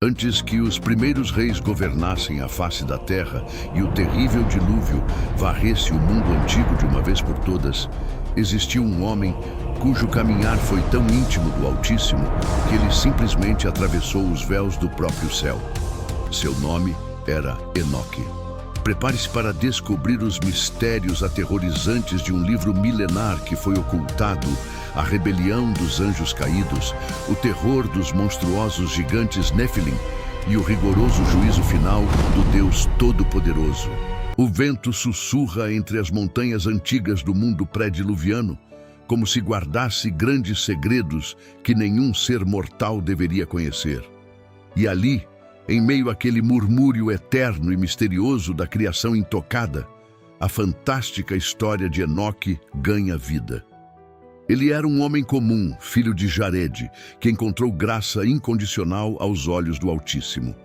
Antes que os primeiros reis governassem a face da terra e o terrível dilúvio varresse o mundo antigo de uma vez por todas, existiu um homem cujo caminhar foi tão íntimo do Altíssimo que ele simplesmente atravessou os véus do próprio céu. Seu nome era Enoque. Prepare-se para descobrir os mistérios aterrorizantes de um livro milenar que foi ocultado, a rebelião dos anjos caídos, o terror dos monstruosos gigantes Néfilim e o rigoroso juízo final do Deus Todo-Poderoso. O vento sussurra entre as montanhas antigas do mundo pré-diluviano, como se guardasse grandes segredos que nenhum ser mortal deveria conhecer. E ali, em meio àquele murmúrio eterno e misterioso da criação intocada, a fantástica história de Enoque ganha vida. Ele era um homem comum, filho de Jared, que encontrou graça incondicional aos olhos do Altíssimo.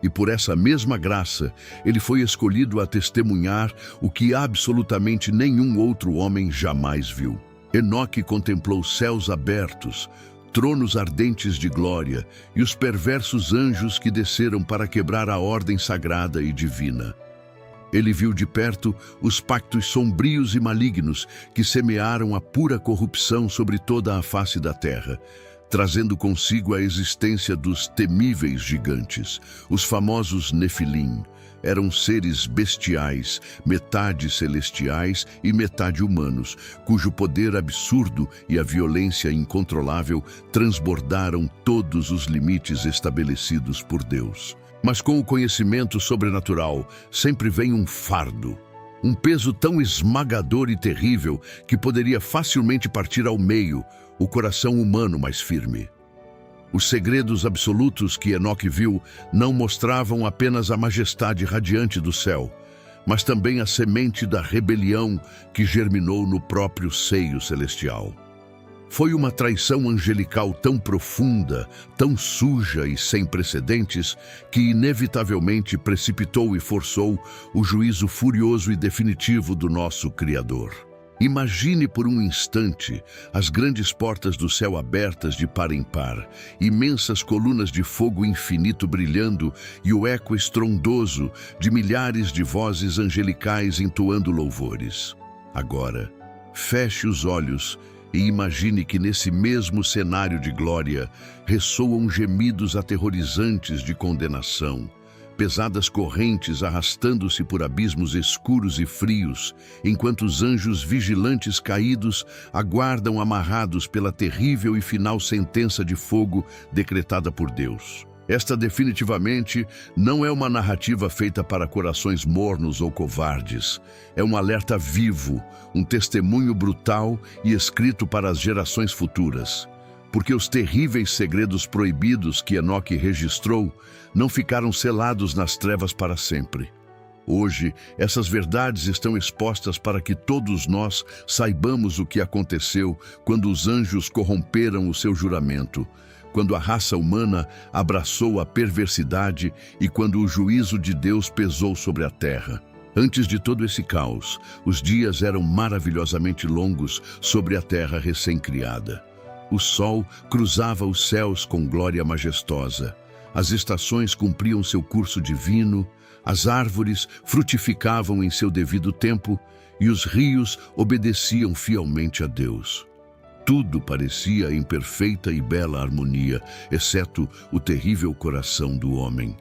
E por essa mesma graça, ele foi escolhido a testemunhar o que absolutamente nenhum outro homem jamais viu. Enoque contemplou céus abertos, tronos ardentes de glória e os perversos anjos que desceram para quebrar a ordem sagrada e divina. Ele viu de perto os pactos sombrios e malignos que semearam a pura corrupção sobre toda a face da terra, trazendo consigo a existência dos temíveis gigantes, os famosos Nefilim. Eram seres bestiais, metade celestiais e metade humanos, cujo poder absurdo e a violência incontrolável transbordaram todos os limites estabelecidos por Deus. Mas com o conhecimento sobrenatural sempre vem um fardo, um peso tão esmagador e terrível que poderia facilmente partir ao meio o coração humano mais firme. Os segredos absolutos que Enoque viu não mostravam apenas a majestade radiante do céu, mas também a semente da rebelião que germinou no próprio seio celestial. Foi uma traição angelical tão profunda, tão suja e sem precedentes, que inevitavelmente precipitou e forçou o juízo furioso e definitivo do nosso Criador. Imagine por um instante as grandes portas do céu abertas de par em par, imensas colunas de fogo infinito brilhando e o eco estrondoso de milhares de vozes angelicais entoando louvores. Agora, feche os olhos e imagine que nesse mesmo cenário de glória ressoam gemidos aterrorizantes de condenação, pesadas correntes arrastando-se por abismos escuros e frios, enquanto os anjos vigilantes caídos aguardam amarrados pela terrível e final sentença de fogo decretada por Deus. Esta definitivamente não é uma narrativa feita para corações mornos ou covardes. É um alerta vivo, um testemunho brutal e escrito para as gerações futuras. Porque os terríveis segredos proibidos que Enoque registrou não ficaram selados nas trevas para sempre. Hoje, essas verdades estão expostas para que todos nós saibamos o que aconteceu quando os anjos corromperam o seu juramento, quando a raça humana abraçou a perversidade e quando o juízo de Deus pesou sobre a terra. Antes de todo esse caos, os dias eram maravilhosamente longos sobre a terra recém-criada. O sol cruzava os céus com glória majestosa. As estações cumpriam seu curso divino, as árvores frutificavam em seu devido tempo e os rios obedeciam fielmente a Deus. Tudo parecia em perfeita e bela harmonia, exceto o terrível coração do homem.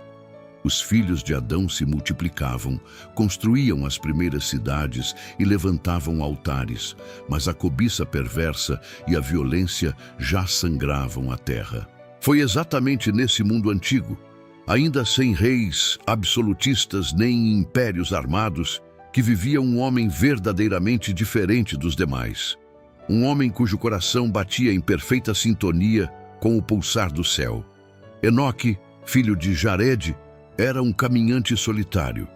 Os filhos de Adão se multiplicavam, construíam as primeiras cidades e levantavam altares, mas a cobiça perversa e a violência já sangravam a terra. Foi exatamente nesse mundo antigo, ainda sem reis absolutistas nem impérios armados, que vivia um homem verdadeiramente diferente dos demais. Um homem cujo coração batia em perfeita sintonia com o pulsar do céu. Enoque, filho de Jared, era um caminhante solitário.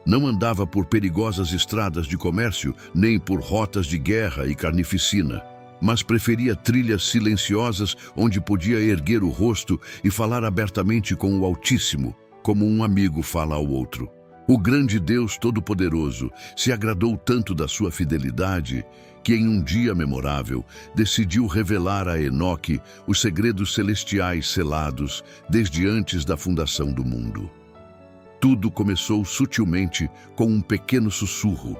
Não andava por perigosas estradas de comércio, nem por rotas de guerra e carnificina, mas preferia trilhas silenciosas onde podia erguer o rosto e falar abertamente com o Altíssimo, como um amigo fala ao outro. O grande Deus Todo-Poderoso se agradou tanto da sua fidelidade que, em um dia memorável, decidiu revelar a Enoque os segredos celestiais selados desde antes da fundação do mundo. Tudo começou sutilmente com um pequeno sussurro,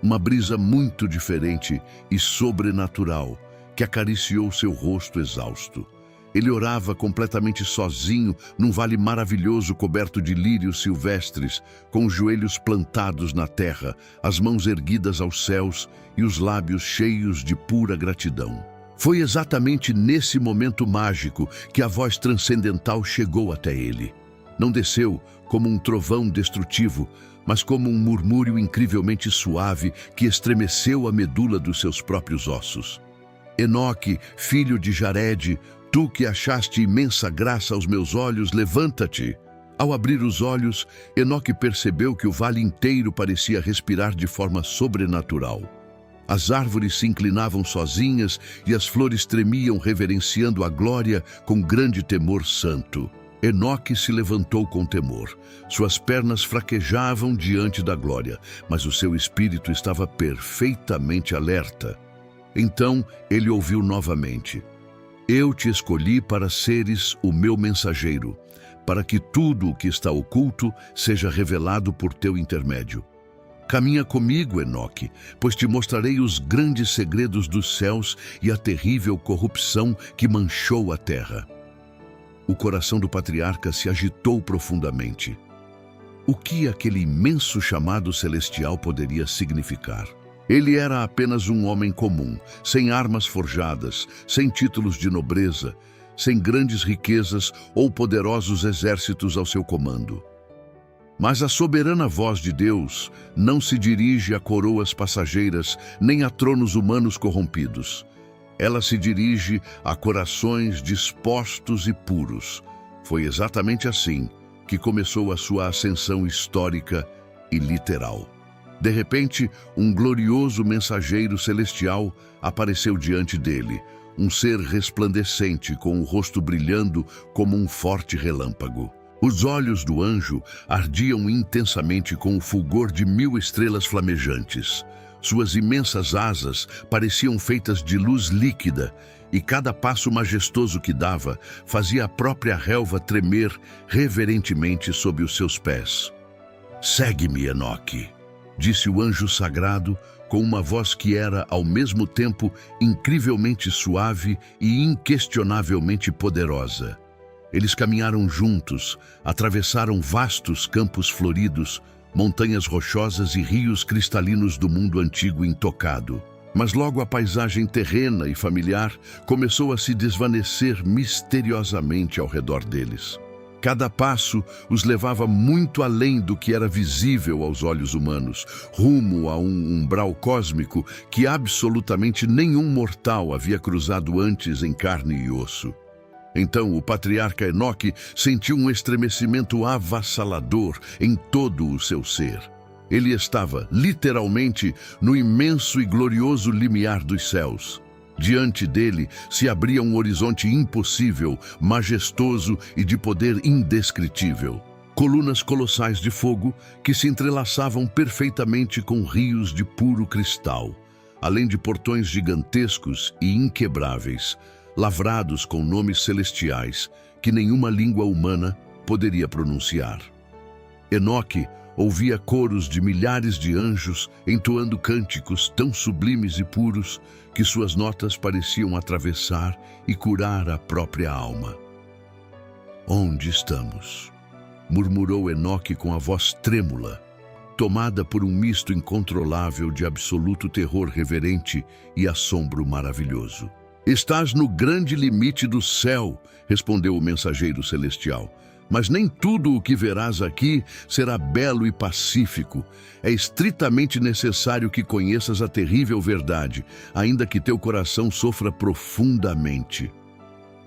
uma brisa muito diferente e sobrenatural que acariciou seu rosto exausto. Ele orava completamente sozinho num vale maravilhoso coberto de lírios silvestres, com os joelhos plantados na terra, as mãos erguidas aos céus e os lábios cheios de pura gratidão. Foi exatamente nesse momento mágico que a voz transcendental chegou até ele. Não desceu como um trovão destrutivo, mas como um murmúrio incrivelmente suave que estremeceu a medula dos seus próprios ossos. Enoque, filho de Jarede, tu que achaste imensa graça aos meus olhos, levanta-te. Ao abrir os olhos, Enoque percebeu que o vale inteiro parecia respirar de forma sobrenatural. As árvores se inclinavam sozinhas e as flores tremiam reverenciando a glória com grande temor santo. Enoque se levantou com temor. Suas pernas fraquejavam diante da glória, mas o seu espírito estava perfeitamente alerta. Então ele ouviu novamente: Eu te escolhi para seres o meu mensageiro, para que tudo o que está oculto seja revelado por teu intermédio. Caminha comigo, Enoque, pois te mostrarei os grandes segredos dos céus e a terrível corrupção que manchou a terra. O coração do patriarca se agitou profundamente. O que aquele imenso chamado celestial poderia significar? Ele era apenas um homem comum, sem armas forjadas, sem títulos de nobreza, sem grandes riquezas ou poderosos exércitos ao seu comando. Mas a soberana voz de Deus não se dirige a coroas passageiras nem a tronos humanos corrompidos. Ela se dirige a corações dispostos e puros. Foi exatamente assim que começou a sua ascensão histórica e literal. De repente, um glorioso mensageiro celestial apareceu diante dele, um ser resplandecente com o rosto brilhando como um forte relâmpago. Os olhos do anjo ardiam intensamente com o fulgor de 1000 estrelas flamejantes. Suas imensas asas pareciam feitas de luz líquida e cada passo majestoso que dava fazia a própria relva tremer reverentemente sob os seus pés. Segue-me, Enoque, disse o anjo sagrado com uma voz que era, ao mesmo tempo, incrivelmente suave e inquestionavelmente poderosa. Eles caminharam juntos, atravessaram vastos campos floridos, montanhas rochosas e rios cristalinos do mundo antigo intocado. Mas logo a paisagem terrena e familiar começou a se desvanecer misteriosamente ao redor deles. Cada passo os levava muito além do que era visível aos olhos humanos, rumo a um umbral cósmico que absolutamente nenhum mortal havia cruzado antes em carne e osso. Então o patriarca Enoque sentiu um estremecimento avassalador em todo o seu ser. Ele estava, literalmente, no imenso e glorioso limiar dos céus. Diante dele se abria um horizonte impossível, majestoso e de poder indescritível. Colunas colossais de fogo que se entrelaçavam perfeitamente com rios de puro cristal, além de portões gigantescos e inquebráveis, lavrados com nomes celestiais que nenhuma língua humana poderia pronunciar. Enoque ouvia coros de milhares de anjos entoando cânticos tão sublimes e puros que suas notas pareciam atravessar e curar a própria alma. Onde estamos? Murmurou Enoque com a voz trêmula, tomada por um misto incontrolável de absoluto terror reverente e assombro maravilhoso. Estás no grande limite do céu, respondeu o mensageiro celestial. Mas nem tudo o que verás aqui será belo e pacífico. É estritamente necessário que conheças a terrível verdade, ainda que teu coração sofra profundamente.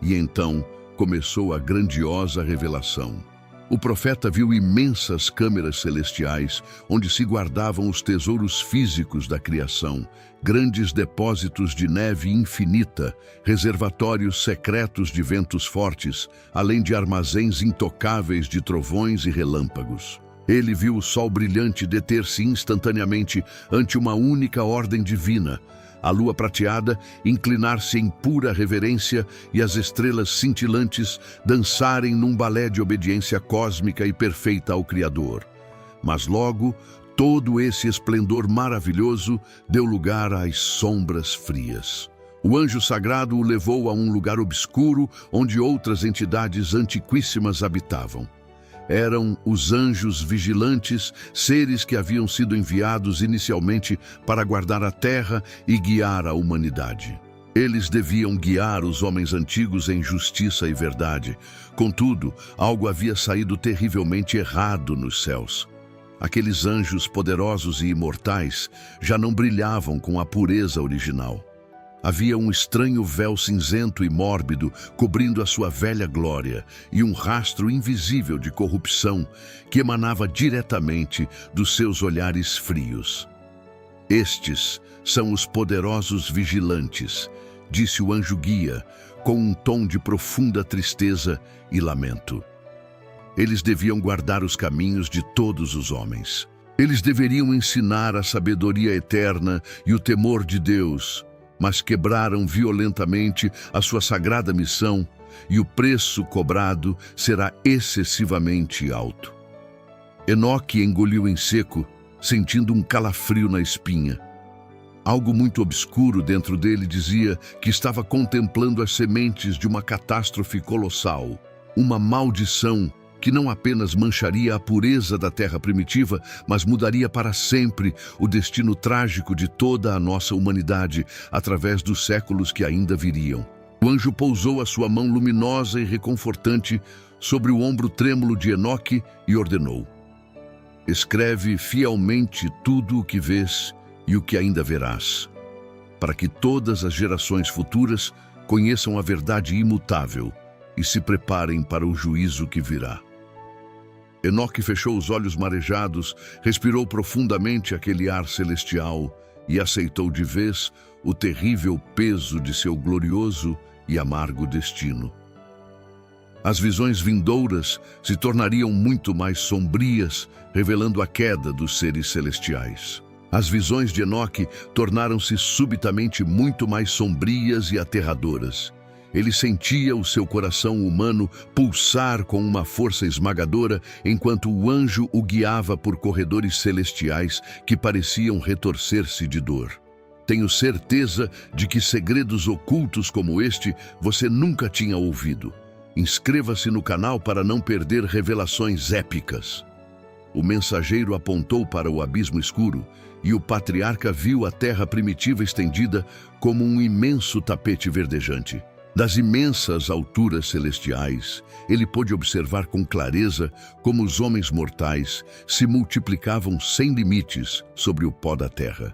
E então começou a grandiosa revelação. O profeta viu imensas câmeras celestiais, onde se guardavam os tesouros físicos da criação, grandes depósitos de neve infinita, reservatórios secretos de ventos fortes, além de armazéns intocáveis de trovões e relâmpagos. Ele viu o sol brilhante deter-se instantaneamente ante uma única ordem divina, a lua prateada inclinar-se em pura reverência e as estrelas cintilantes dançarem num balé de obediência cósmica e perfeita ao Criador. Mas logo, todo esse esplendor maravilhoso deu lugar às sombras frias. O anjo sagrado o levou a um lugar obscuro onde outras entidades antiquíssimas habitavam. Eram os anjos vigilantes, seres que haviam sido enviados inicialmente para guardar a terra e guiar a humanidade. Eles deviam guiar os homens antigos em justiça e verdade. Contudo, algo havia saído terrivelmente errado nos céus. Aqueles anjos poderosos e imortais já não brilhavam com a pureza original. Havia um estranho véu cinzento e mórbido cobrindo a sua velha glória e um rastro invisível de corrupção que emanava diretamente dos seus olhares frios. Estes são os poderosos vigilantes, disse o anjo guia, com um tom de profunda tristeza e lamento. Eles deviam guardar os caminhos de todos os homens. Eles deveriam ensinar a sabedoria eterna e o temor de Deus, mas quebraram violentamente a sua sagrada missão e o preço cobrado será excessivamente alto. Enoque engoliu em seco, sentindo um calafrio na espinha. Algo muito obscuro dentro dele dizia que estava contemplando as sementes de uma catástrofe colossal, uma maldição que não apenas mancharia a pureza da terra primitiva, mas mudaria para sempre o destino trágico de toda a nossa humanidade através dos séculos que ainda viriam. O anjo pousou a sua mão luminosa e reconfortante sobre o ombro trêmulo de Enoque e ordenou: escreve fielmente tudo o que vês e o que ainda verás, para que todas as gerações futuras conheçam a verdade imutável e se preparem para o juízo que virá. Enoque fechou os olhos marejados, respirou profundamente aquele ar celestial e aceitou de vez o terrível peso de seu glorioso e amargo destino. As visões vindouras se tornariam muito mais sombrias, revelando a queda dos seres celestiais. As visões de Enoque tornaram-se subitamente muito mais sombrias e aterradoras. Ele sentia o seu coração humano pulsar com uma força esmagadora enquanto o anjo o guiava por corredores celestiais que pareciam retorcer-se de dor. Tenho certeza de que segredos ocultos como este você nunca tinha ouvido. Inscreva-se no canal para não perder revelações épicas. O mensageiro apontou para o abismo escuro e o patriarca viu a terra primitiva estendida como um imenso tapete verdejante. Das imensas alturas celestiais, ele pôde observar com clareza como os homens mortais se multiplicavam sem limites sobre o pó da terra.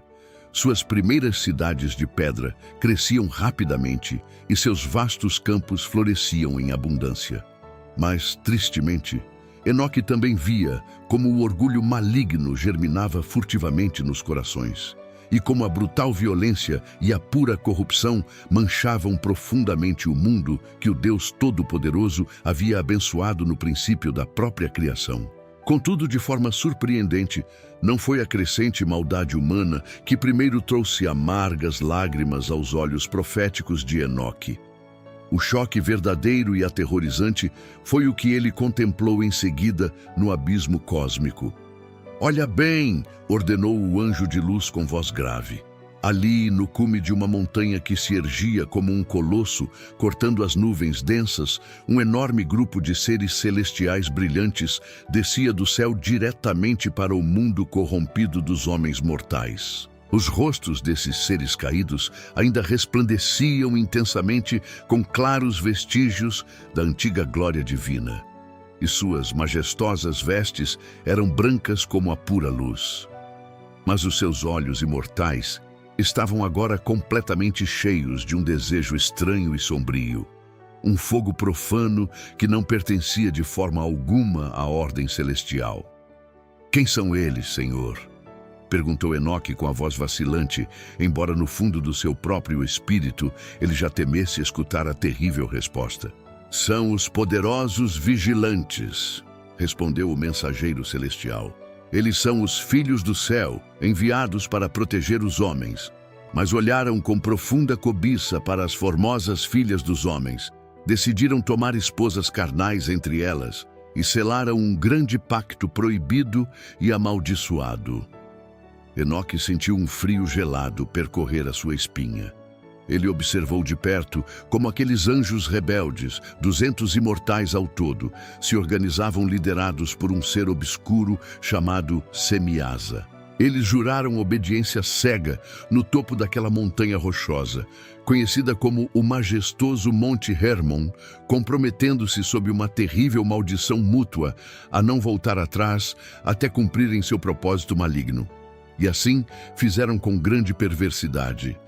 Suas primeiras cidades de pedra cresciam rapidamente e seus vastos campos floresciam em abundância. Mas, tristemente, Enoque também via como o orgulho maligno germinava furtivamente nos corações, e como a brutal violência e a pura corrupção manchavam profundamente o mundo que o Deus Todo-Poderoso havia abençoado no princípio da própria criação. Contudo, de forma surpreendente, não foi a crescente maldade humana que primeiro trouxe amargas lágrimas aos olhos proféticos de Enoque. O choque verdadeiro e aterrorizante foi o que ele contemplou em seguida no abismo cósmico. Olha bem, ordenou o anjo de luz com voz grave. Ali, no cume de uma montanha que se erguia como um colosso, cortando as nuvens densas, um enorme grupo de seres celestiais brilhantes descia do céu diretamente para o mundo corrompido dos homens mortais. Os rostos desses seres caídos ainda resplandeciam intensamente com claros vestígios da antiga glória divina, e suas majestosas vestes eram brancas como a pura luz. Mas os seus olhos imortais estavam agora completamente cheios de um desejo estranho e sombrio, um fogo profano que não pertencia de forma alguma à ordem celestial. Quem são eles, Senhor? Perguntou Enoque com a voz vacilante, embora no fundo do seu próprio espírito ele já temesse escutar a terrível resposta. São os poderosos vigilantes. respondeu o mensageiro celestial. Eles são os filhos do céu, enviados para proteger os homens. Mas olharam com profunda cobiça para as formosas filhas dos homens. Decidiram tomar esposas carnais entre elas e selaram um grande pacto proibido e amaldiçoado. Enoque sentiu um frio gelado percorrer a sua espinha. Ele observou de perto como aqueles anjos rebeldes, 200 imortais ao todo, se organizavam liderados por um ser obscuro chamado Semiasa. Eles juraram obediência cega no topo daquela montanha rochosa, conhecida como o majestoso Monte Hermon, comprometendo-se sob uma terrível maldição mútua a não voltar atrás até cumprirem seu propósito maligno. E assim fizeram com grande perversidade.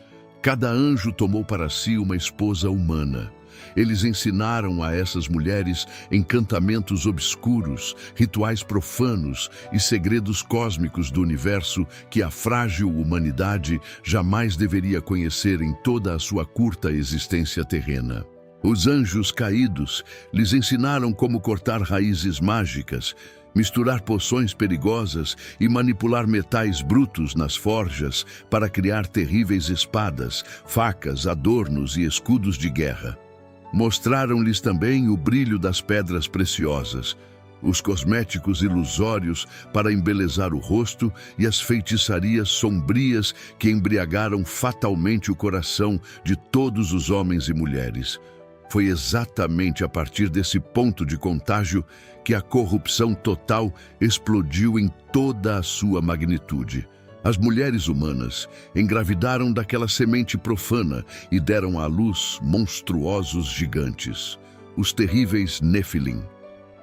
Cada anjo tomou para si uma esposa humana. Eles ensinaram a essas mulheres encantamentos obscuros, rituais profanos e segredos cósmicos do universo que a frágil humanidade jamais deveria conhecer em toda a sua curta existência terrena. Os anjos caídos lhes ensinaram como cortar raízes mágicas, misturar poções perigosas e manipular metais brutos nas forjas para criar terríveis espadas, facas, adornos e escudos de guerra. Mostraram-lhes também o brilho das pedras preciosas, os cosméticos ilusórios para embelezar o rosto e as feitiçarias sombrias que embriagaram fatalmente o coração de todos os homens e mulheres. Foi exatamente a partir desse ponto de contágio que a corrupção total explodiu em toda a sua magnitude. As mulheres humanas engravidaram daquela semente profana e deram à luz monstruosos gigantes, os terríveis Nefilim.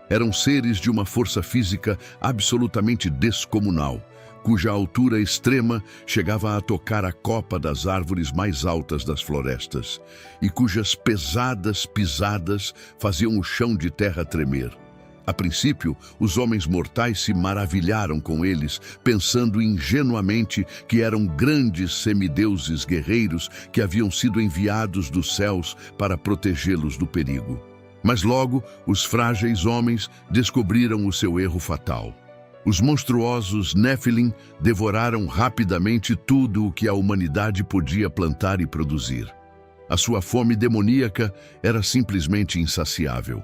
Eram seres de uma força física absolutamente descomunal, cuja altura extrema chegava a tocar a copa das árvores mais altas das florestas, e cujas pesadas pisadas faziam o chão de terra tremer. A princípio, os homens mortais se maravilharam com eles, pensando ingenuamente que eram grandes semideuses guerreiros que haviam sido enviados dos céus para protegê-los do perigo. Mas logo, os frágeis homens descobriram o seu erro fatal. Os monstruosos Nefilim devoraram rapidamente tudo o que a humanidade podia plantar e produzir. A sua fome demoníaca era simplesmente insaciável.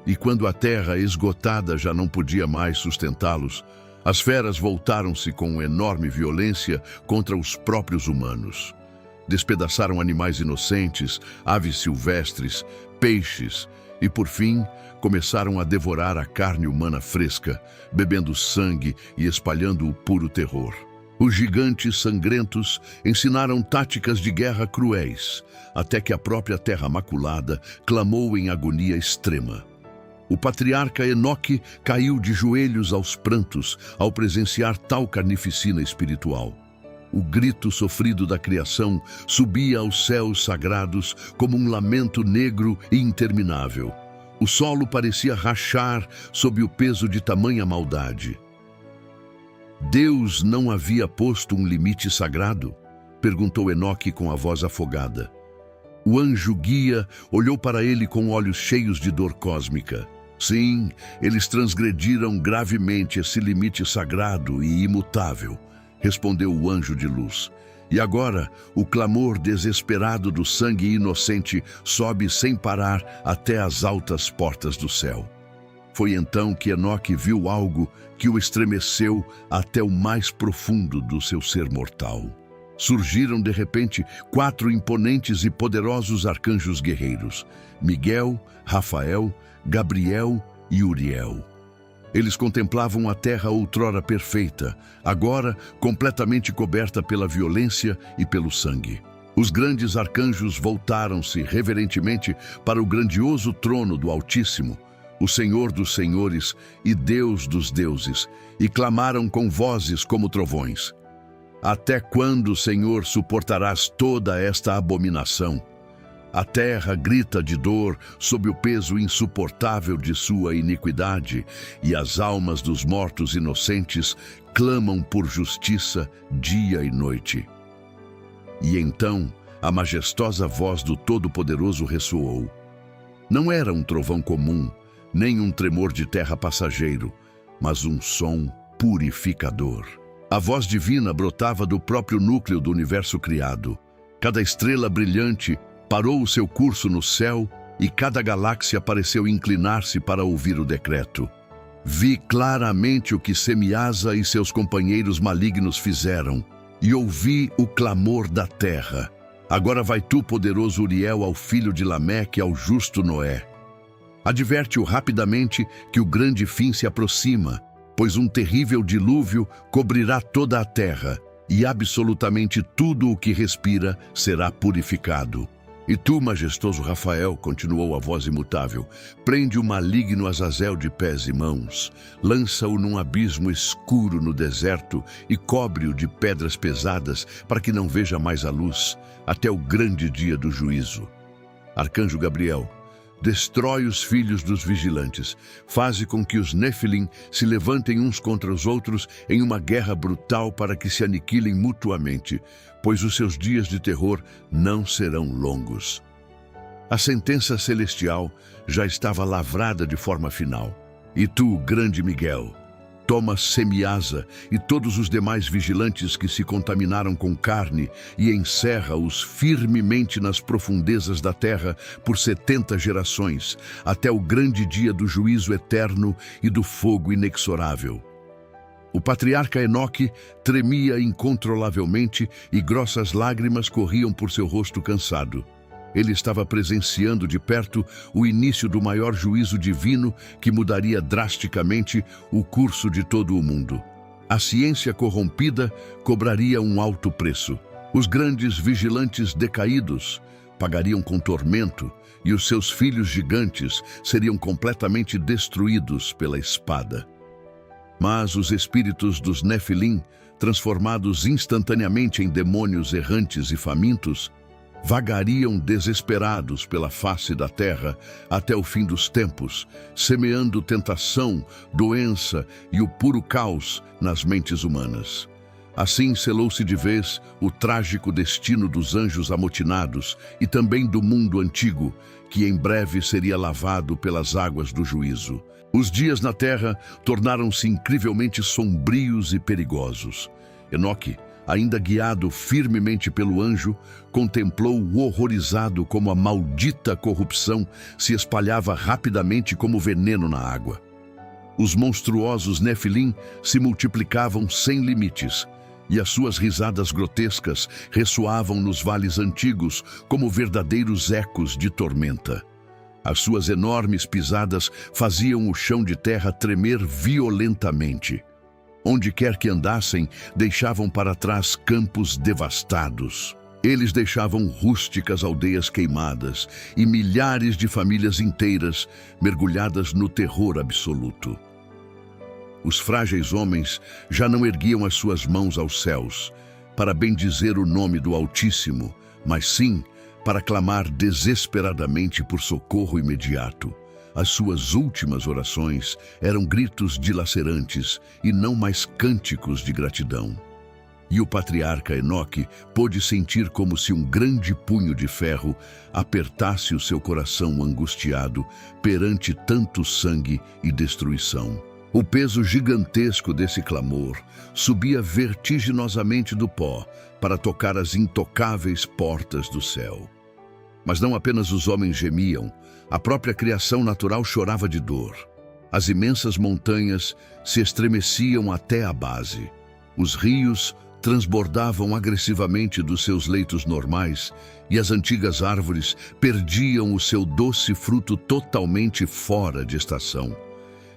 E quando a terra esgotada já não podia mais sustentá-los, as feras voltaram-se com enorme violência contra os próprios humanos. Despedaçaram animais inocentes, aves silvestres, peixes e, por fim, começaram a devorar a carne humana fresca, bebendo sangue e espalhando o puro terror. Os gigantes sangrentos ensinaram táticas de guerra cruéis, até que a própria terra maculada clamou em agonia extrema. O patriarca Enoque caiu de joelhos aos prantos ao presenciar tal carnificina espiritual. O grito sofrido da criação subia aos céus sagrados como um lamento negro e interminável. O solo parecia rachar sob o peso de tamanha maldade. Deus não havia posto um limite sagrado? Perguntou Enoque com a voz afogada. O anjo guia olhou para ele com olhos cheios de dor cósmica. Sim, eles transgrediram gravemente esse limite sagrado e imutável, respondeu o anjo de luz. E agora, o clamor desesperado do sangue inocente sobe sem parar até as altas portas do céu. Foi então que Enoque viu algo que o estremeceu até o mais profundo do seu ser mortal. Surgiram de repente 4 imponentes e poderosos arcanjos guerreiros: Miguel, Rafael, Gabriel e Uriel. Eles contemplavam a terra outrora perfeita, agora completamente coberta pela violência e pelo sangue. Os grandes arcanjos voltaram-se reverentemente para o grandioso trono do Altíssimo, o Senhor dos Senhores e Deus dos deuses, e clamaram com vozes como trovões: Até quando, Senhor, suportarás toda esta abominação? A terra grita de dor sob o peso insuportável de sua iniquidade, e as almas dos mortos inocentes clamam por justiça dia e noite. E então a majestosa voz do Todo-Poderoso ressoou. Não era um trovão comum, nem um tremor de terra passageiro, mas um som purificador. A voz divina brotava do próprio núcleo do universo criado. Cada estrela brilhante parou o seu curso no céu e cada galáxia pareceu inclinar-se para ouvir o decreto. Vi claramente o que Semiasa e seus companheiros malignos fizeram, e ouvi o clamor da terra. Agora vai tu, poderoso Uriel, ao filho de Lameque, ao justo Noé. Adverte-o rapidamente que o grande fim se aproxima, pois um terrível dilúvio cobrirá toda a terra, e absolutamente tudo o que respira será purificado. E tu, majestoso Rafael, continuou a voz imutável, prende o maligno Azazel de pés e mãos, lança-o num abismo escuro no deserto e cobre-o de pedras pesadas para que não veja mais a luz, até o grande dia do juízo. Arcanjo Gabriel, destrói os filhos dos vigilantes, faze com que os Nefilim se levantem uns contra os outros em uma guerra brutal para que se aniquilem mutuamente, pois os seus dias de terror não serão longos. A sentença celestial já estava lavrada de forma final. E tu, grande Miguel, toma Semiasa e todos os demais vigilantes que se contaminaram com carne e encerra-os firmemente nas profundezas da terra por 70 gerações, até o grande dia do juízo eterno e do fogo inexorável. O patriarca Enoque tremia incontrolavelmente e grossas lágrimas corriam por seu rosto cansado. Ele estava presenciando de perto o início do maior juízo divino que mudaria drasticamente o curso de todo o mundo. A ciência corrompida cobraria um alto preço. Os grandes vigilantes decaídos pagariam com tormento e os seus filhos gigantes seriam completamente destruídos pela espada. Mas os espíritos dos Nefilim, transformados instantaneamente em demônios errantes e famintos, vagariam desesperados pela face da terra até o fim dos tempos, semeando tentação, doença e o puro caos nas mentes humanas. Assim selou-se de vez o trágico destino dos anjos amotinados e também do mundo antigo, que em breve seria lavado pelas águas do juízo. Os dias na terra tornaram-se incrivelmente sombrios e perigosos. Enoque, ainda guiado firmemente pelo anjo, contemplou horrorizado como a maldita corrupção se espalhava rapidamente como veneno na água. Os monstruosos Nefilim se multiplicavam sem limites, e as suas risadas grotescas ressoavam nos vales antigos como verdadeiros ecos de tormenta. As suas enormes pisadas faziam o chão de terra tremer violentamente. Onde quer que andassem, deixavam para trás campos devastados. Eles deixavam rústicas aldeias queimadas e milhares de famílias inteiras mergulhadas no terror absoluto. Os frágeis homens já não erguiam as suas mãos aos céus para bendizer o nome do Altíssimo, mas sim para clamar desesperadamente por socorro imediato. As suas últimas orações eram gritos dilacerantes e não mais cânticos de gratidão. E o patriarca Enoque pôde sentir como se um grande punho de ferro apertasse o seu coração angustiado perante tanto sangue e destruição. O peso gigantesco desse clamor subia vertiginosamente do pó para tocar as intocáveis portas do céu. Mas não apenas os homens gemiam, a própria criação natural chorava de dor. As imensas montanhas se estremeciam até a base. Os rios transbordavam agressivamente dos seus leitos normais e as antigas árvores perdiam o seu doce fruto totalmente fora de estação.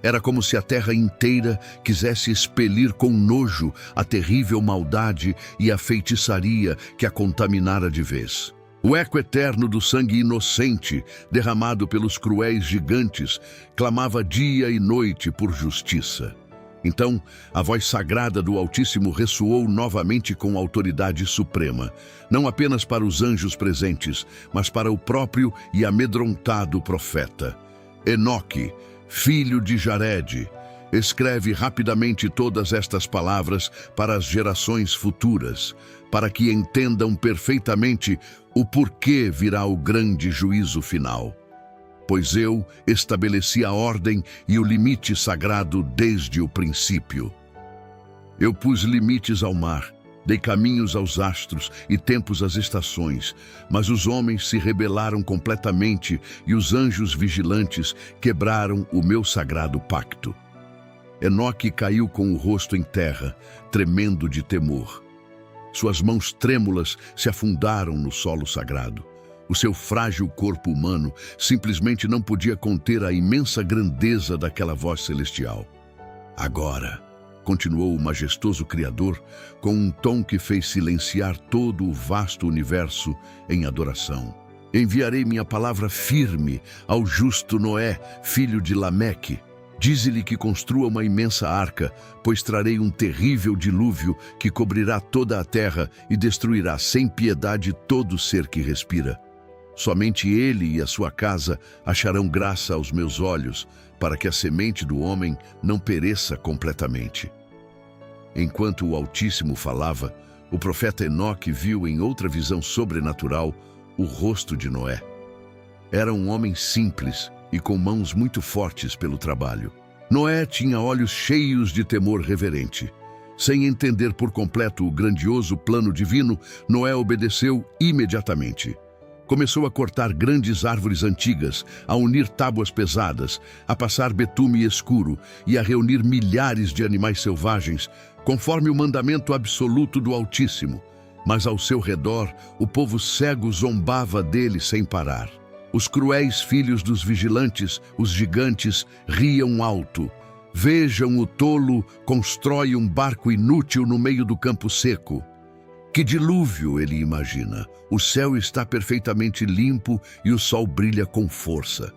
Era como se a terra inteira quisesse expelir com nojo a terrível maldade e a feitiçaria que a contaminara de vez. O eco eterno do sangue inocente, derramado pelos cruéis gigantes, clamava dia e noite por justiça. Então, a voz sagrada do Altíssimo ressoou novamente com autoridade suprema, não apenas para os anjos presentes, mas para o próprio e amedrontado profeta. Enoque, filho de Jared, escreve rapidamente todas estas palavras para as gerações futuras, para que entendam perfeitamente o porquê virá o grande juízo final. pois eu estabeleci a ordem e o limite sagrado desde o princípio. Eu pus limites ao mar, dei caminhos aos astros e tempos às estações, mas os homens se rebelaram completamente e os anjos vigilantes quebraram o meu sagrado pacto. Enoque caiu com o rosto em terra, tremendo de temor. Suas mãos trêmulas se afundaram no solo sagrado. O seu frágil corpo humano simplesmente não podia conter a imensa grandeza daquela voz celestial. Agora, continuou o majestoso Criador, com um tom que fez silenciar todo o vasto universo em adoração. Enviarei minha palavra firme ao justo Noé, filho de Lameque. Dize-lhe que construa uma imensa arca, pois trarei um terrível dilúvio que cobrirá toda a terra e destruirá sem piedade todo ser que respira. Somente ele e a sua casa acharão graça aos meus olhos, para que a semente do homem não pereça completamente. Enquanto o Altíssimo falava, o profeta Enoque viu em outra visão sobrenatural o rosto de Noé. Era um homem simples e com mãos muito fortes pelo trabalho. Noé tinha olhos cheios de temor reverente. Sem entender por completo o grandioso plano divino, Noé obedeceu imediatamente. Começou a cortar grandes árvores antigas, a unir tábuas pesadas, a passar betume escuro e a reunir milhares de animais selvagens, conforme o mandamento absoluto do Altíssimo. Mas ao seu redor, o povo cego zombava dele sem parar. Os cruéis filhos dos vigilantes, os gigantes, riam alto. Vejam, o tolo constrói um barco inútil no meio do campo seco. Que dilúvio, ele imagina. O céu está perfeitamente limpo e o sol brilha com força.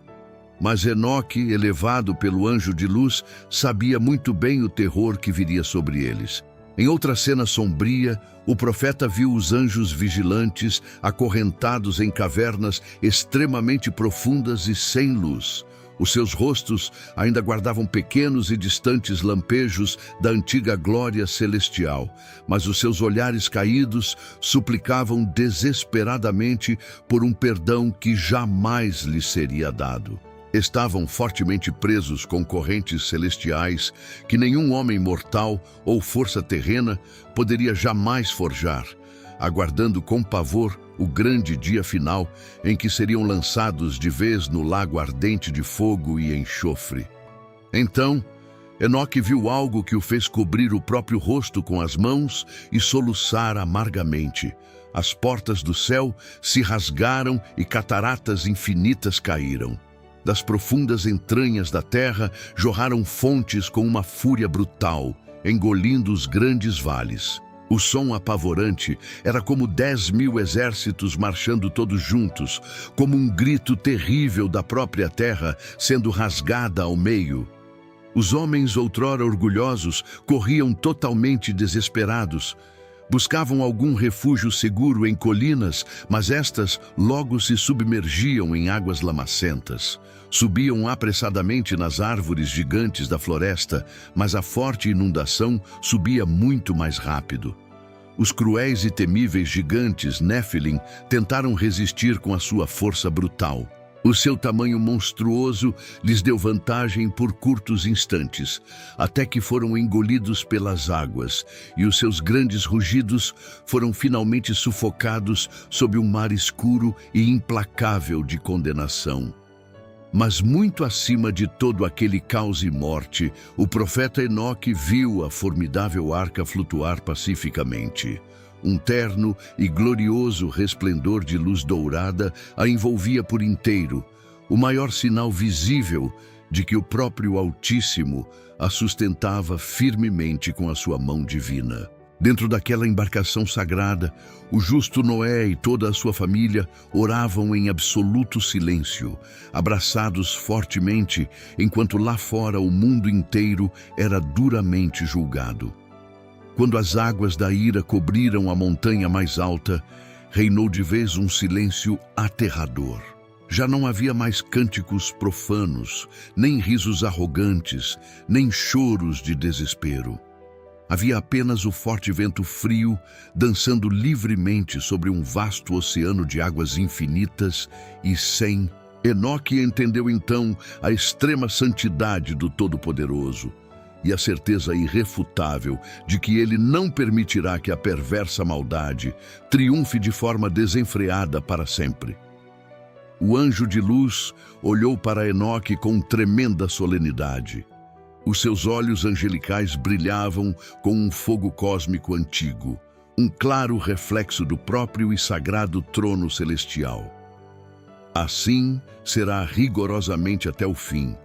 Mas Enoque, elevado pelo anjo de luz, sabia muito bem o terror que viria sobre eles. Em outra cena sombria, o profeta viu os anjos vigilantes acorrentados em cavernas extremamente profundas e sem luz. Os seus rostos ainda guardavam pequenos e distantes lampejos da antiga glória celestial, mas os seus olhares caídos suplicavam desesperadamente por um perdão que jamais lhes seria dado. Estavam fortemente presos com correntes celestiais que nenhum homem mortal ou força terrena poderia jamais forjar, aguardando com pavor o grande dia final em que seriam lançados de vez no lago ardente de fogo e enxofre. Então, Enoque viu algo que o fez cobrir o próprio rosto com as mãos e soluçar amargamente. As portas do céu se rasgaram e cataratas infinitas caíram. Das profundas entranhas da terra jorraram fontes com uma fúria brutal, engolindo os grandes vales. O som apavorante era como 10.000 exércitos marchando todos juntos, como um grito terrível da própria terra sendo rasgada ao meio. Os homens outrora orgulhosos corriam totalmente desesperados. Buscavam algum refúgio seguro em colinas, mas estas logo se submergiam em águas lamacentas. Subiam apressadamente nas árvores gigantes da floresta, mas a forte inundação subia muito mais rápido. Os cruéis e temíveis gigantes Néfilim tentaram resistir com a sua força brutal. O seu tamanho monstruoso lhes deu vantagem por curtos instantes, até que foram engolidos pelas águas, e os seus grandes rugidos foram finalmente sufocados sob um mar escuro e implacável de condenação. Mas muito acima de todo aquele caos e morte, o profeta Enoque viu a formidável arca flutuar pacificamente. Um terno e glorioso resplendor de luz dourada a envolvia por inteiro, o maior sinal visível de que o próprio Altíssimo a sustentava firmemente com a sua mão divina. Dentro daquela embarcação sagrada, o justo Noé e toda a sua família oravam em absoluto silêncio, abraçados fortemente, enquanto lá fora o mundo inteiro era duramente julgado. Quando as águas da ira cobriram a montanha mais alta, reinou de vez um silêncio aterrador. Já não havia mais cânticos profanos, nem risos arrogantes, nem choros de desespero. Havia apenas o forte vento frio dançando livremente sobre um vasto oceano de águas infinitas e sem Enoque entendeu então a extrema santidade do Todo-Poderoso e a certeza irrefutável de que ele não permitirá que a perversa maldade triunfe de forma desenfreada para sempre. O anjo de luz olhou para Enoque com tremenda solenidade. Os seus olhos angelicais brilhavam com um fogo cósmico antigo, um claro reflexo do próprio e sagrado trono celestial. Assim será rigorosamente até o fim,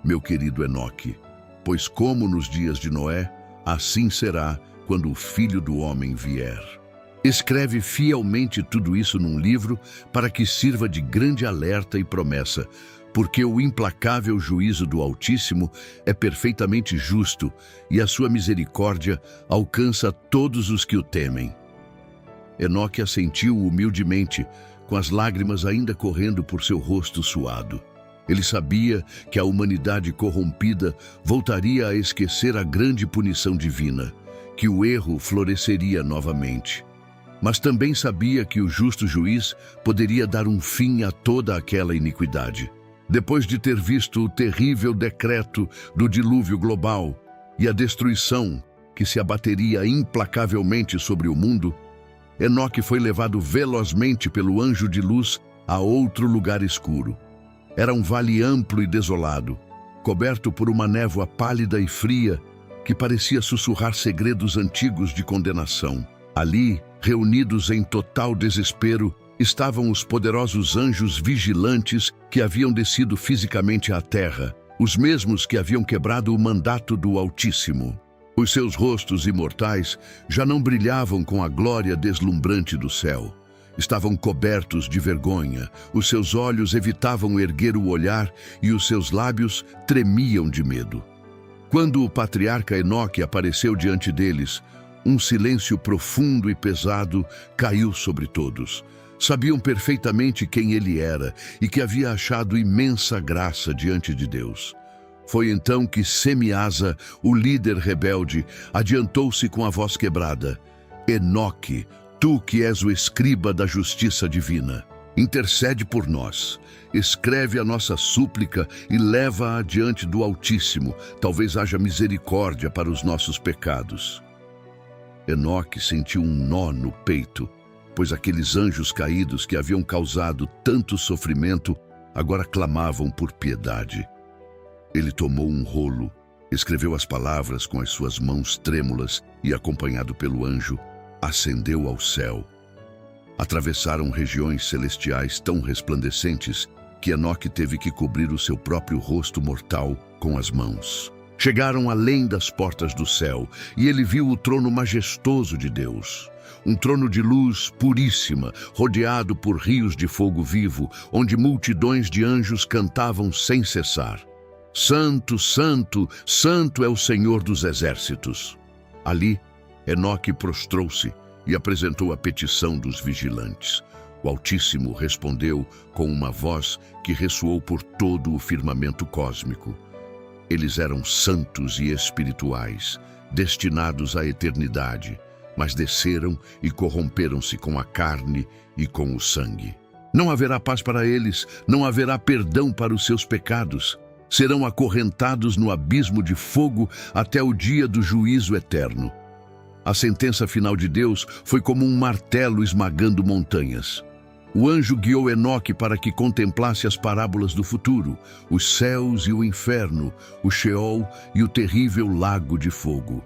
meu querido Enoque, pois como nos dias de Noé, assim será quando o Filho do Homem vier. Escreve fielmente tudo isso num livro para que sirva de grande alerta e promessa, porque o implacável juízo do Altíssimo é perfeitamente justo e a sua misericórdia alcança todos os que o temem. Enoque assentiu humildemente, com as lágrimas ainda correndo por seu rosto suado. Ele sabia que a humanidade corrompida voltaria a esquecer a grande punição divina, que o erro floresceria novamente. Mas também sabia que o justo juiz poderia dar um fim a toda aquela iniquidade. Depois de ter visto o terrível decreto do dilúvio global e a destruição que se abateria implacavelmente sobre o mundo, Enoque foi levado velozmente pelo anjo de luz a outro lugar escuro. Era um vale amplo e desolado, coberto por uma névoa pálida e fria que parecia sussurrar segredos antigos de condenação. Ali, reunidos em total desespero, estavam os poderosos anjos vigilantes que haviam descido fisicamente à terra, os mesmos que haviam quebrado o mandato do Altíssimo. Os seus rostos imortais já não brilhavam com a glória deslumbrante do céu. Estavam cobertos de vergonha, os seus olhos evitavam erguer o olhar e os seus lábios tremiam de medo. Quando o patriarca Enoque apareceu diante deles, um silêncio profundo e pesado caiu sobre todos. Sabiam perfeitamente quem ele era e que havia achado imensa graça diante de Deus. Foi então que Semiasa, o líder rebelde, adiantou-se com a voz quebrada: Enoque, tu que és o escriba da justiça divina, intercede por nós, escreve a nossa súplica e leva-a diante do Altíssimo, talvez haja misericórdia para os nossos pecados. Enoque sentiu um nó no peito, pois aqueles anjos caídos que haviam causado tanto sofrimento agora clamavam por piedade. Ele tomou um rolo, escreveu as palavras com as suas mãos trêmulas e, acompanhado pelo anjo, ascendeu ao céu. Atravessaram regiões celestiais tão resplandecentes que Enoque teve que cobrir o seu próprio rosto mortal com as mãos. Chegaram além das portas do céu e ele viu o trono majestoso de Deus. Um trono de luz puríssima, rodeado por rios de fogo vivo, onde multidões de anjos cantavam sem cessar. Santo, santo, santo é o Senhor dos exércitos. Ali, Enoque prostrou-se e apresentou a petição dos vigilantes. O Altíssimo respondeu com uma voz que ressoou por todo o firmamento cósmico. Eles eram santos e espirituais, destinados à eternidade, mas desceram e corromperam-se com a carne e com o sangue. Não haverá paz para eles, não haverá perdão para os seus pecados. Serão acorrentados no abismo de fogo até o dia do juízo eterno. A sentença final de Deus foi como um martelo esmagando montanhas. O anjo guiou Enoque para que contemplasse as parábolas do futuro, os céus e o inferno, o Sheol e o terrível lago de fogo.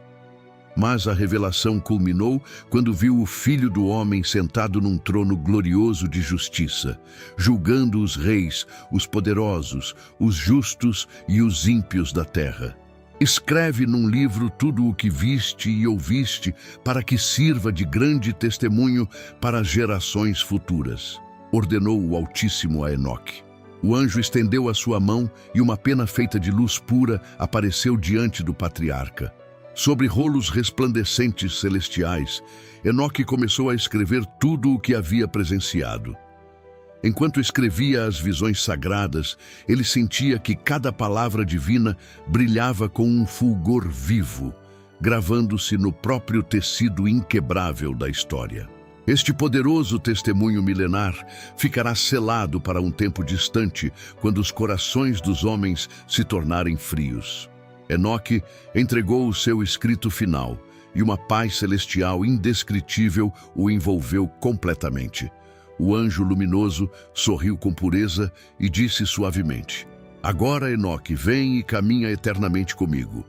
Mas a revelação culminou quando viu o Filho do Homem sentado num trono glorioso de justiça, julgando os reis, os poderosos, os justos e os ímpios da terra. Escreve num livro tudo o que viste e ouviste, para que sirva de grande testemunho para as gerações futuras. Ordenou o Altíssimo a Enoque. O anjo estendeu a sua mão e uma pena feita de luz pura apareceu diante do patriarca. Sobre rolos resplandecentes celestiais, Enoque começou a escrever tudo o que havia presenciado. Enquanto escrevia as visões sagradas, ele sentia que cada palavra divina brilhava com um fulgor vivo, gravando-se no próprio tecido inquebrável da história. Este poderoso testemunho milenar ficará selado para um tempo distante, quando os corações dos homens se tornarem frios. Enoque entregou o seu escrito final, e uma paz celestial indescritível o envolveu completamente. O anjo luminoso sorriu com pureza e disse suavemente: "Agora, Enoque, vem e caminha eternamente comigo."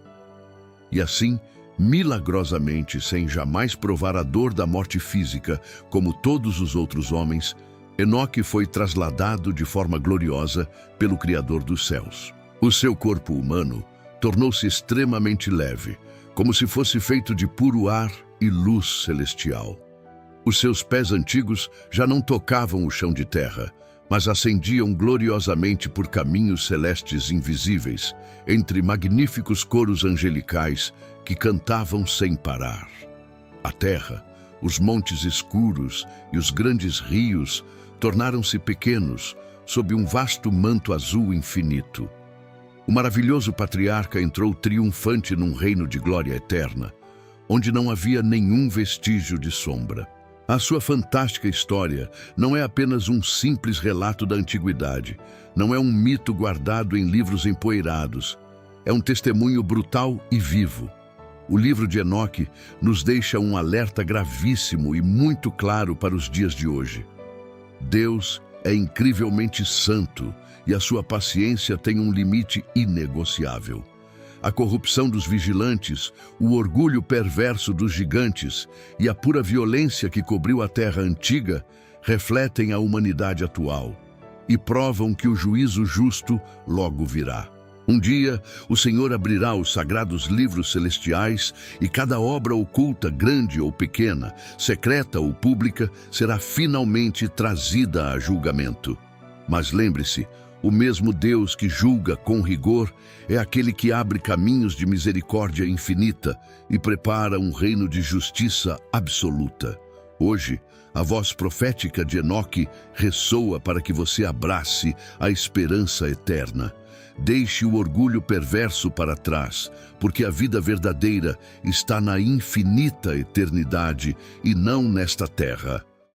E assim, milagrosamente, sem jamais provar a dor da morte física, como todos os outros homens, Enoque foi trasladado de forma gloriosa pelo Criador dos céus. O seu corpo humano tornou-se extremamente leve, como se fosse feito de puro ar e luz celestial. Os seus pés antigos já não tocavam o chão de terra, mas ascendiam gloriosamente por caminhos celestes invisíveis, entre magníficos coros angelicais que cantavam sem parar. A terra, os montes escuros e os grandes rios tornaram-se pequenos sob um vasto manto azul infinito. O maravilhoso patriarca entrou triunfante num reino de glória eterna, onde não havia nenhum vestígio de sombra. A sua fantástica história não é apenas um simples relato da antiguidade, não é um mito guardado em livros empoeirados, é um testemunho brutal e vivo. O livro de Enoque nos deixa um alerta gravíssimo e muito claro para os dias de hoje. Deus é incrivelmente santo e a sua paciência tem um limite inegociável. A corrupção dos vigilantes, o orgulho perverso dos gigantes e a pura violência que cobriu a terra antiga refletem a humanidade atual e provam que o juízo justo logo virá. Um dia, o Senhor abrirá os sagrados livros celestiais e cada obra oculta, grande ou pequena, secreta ou pública, será finalmente trazida a julgamento. Mas lembre-se, o mesmo Deus que julga com rigor é aquele que abre caminhos de misericórdia infinita e prepara um reino de justiça absoluta. Hoje, a voz profética de Enoque ressoa para que você abrace a esperança eterna. Deixe o orgulho perverso para trás, porque a vida verdadeira está na infinita eternidade e não nesta terra.